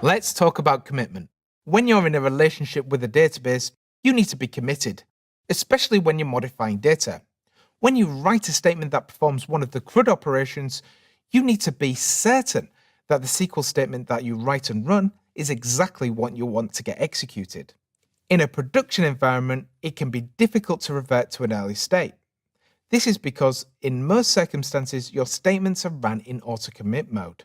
Let's talk about commitment. When you're in a relationship with a database, you need to be committed, especially when you're modifying data. When you write a statement that performs one of the CRUD operations, you need to be certain that the SQL statement that you write and run is exactly what you want to get executed. In a production environment, it can be difficult to revert to an early state. This is because in most circumstances, your statements are ran in auto-commit mode,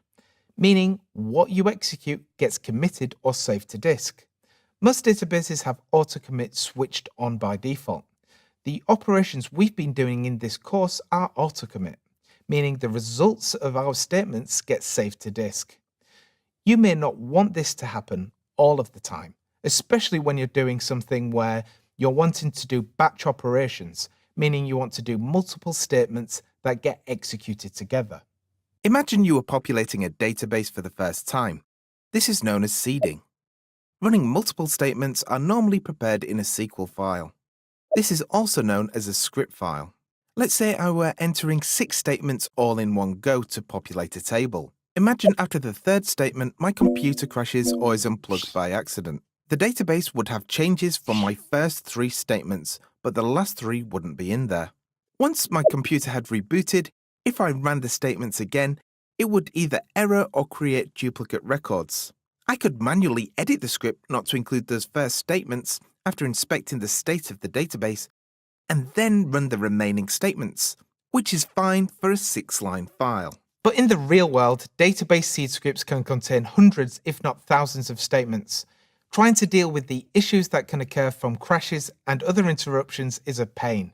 meaning what you execute gets committed or saved to disk. Most databases have auto-commit switched on by default. The operations we've been doing in this course are auto-commit, meaning the results of our statements get saved to disk. You may not want this to happen all of the time, especially when you're doing something where you're wanting to do batch operations, meaning you want to do multiple statements that get executed together. Imagine you are populating a database for the first time. This is known as seeding. Running multiple statements are normally prepared in a SQL file. This is also known as a script file. Let's say I were entering 6 statements all in one go to populate a table. Imagine after the third statement my computer crashes or is unplugged by accident. The database would have changes from my first 3 statements, but the last 3 wouldn't be in there. Once my computer had rebooted, if I ran the statements again, it would either error or create duplicate records. I could manually edit the script not to include those first statements after inspecting the state of the database, and then run the remaining statements, which is fine for a 6-line file. But in the real world, database seed scripts can contain hundreds, if not thousands, of statements. Trying to deal with the issues that can occur from crashes and other interruptions is a pain.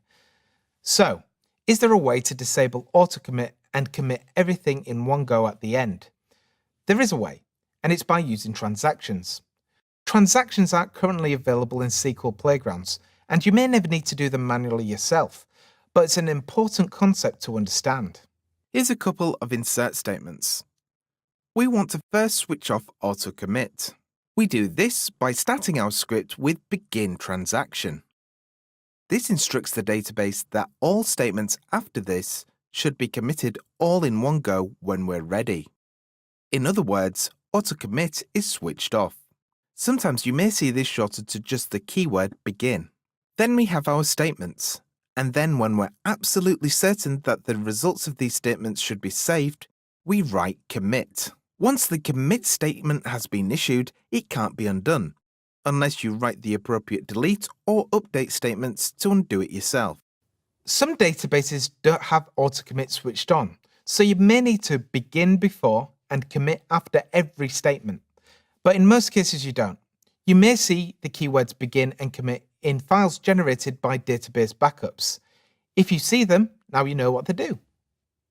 So, is there a way to disable auto-commit and commit everything in one go at the end? There is a way, and it's by using transactions. Transactions aren't currently available in SQL Playgrounds, and you may never need to do them manually yourself, but it's an important concept to understand. Here's a couple of insert statements. We want to first switch off auto-commit. We do this by starting our script with begin transaction. This instructs the database that all statements after this should be committed all in one go when we're ready. In other words, auto-commit is switched off. Sometimes you may see this shorted to just the keyword begin. Then we have our statements, and then when we're absolutely certain that the results of these statements should be saved, we write commit. Once the commit statement has been issued, it can't be undone, unless you write the appropriate delete or update statements to undo it yourself. Some databases don't have auto-commit switched on, so you may need to begin before and commit after every statement. But in most cases you don't. You may see the keywords begin and commit in files generated by database backups. If you see them, now you know what to do.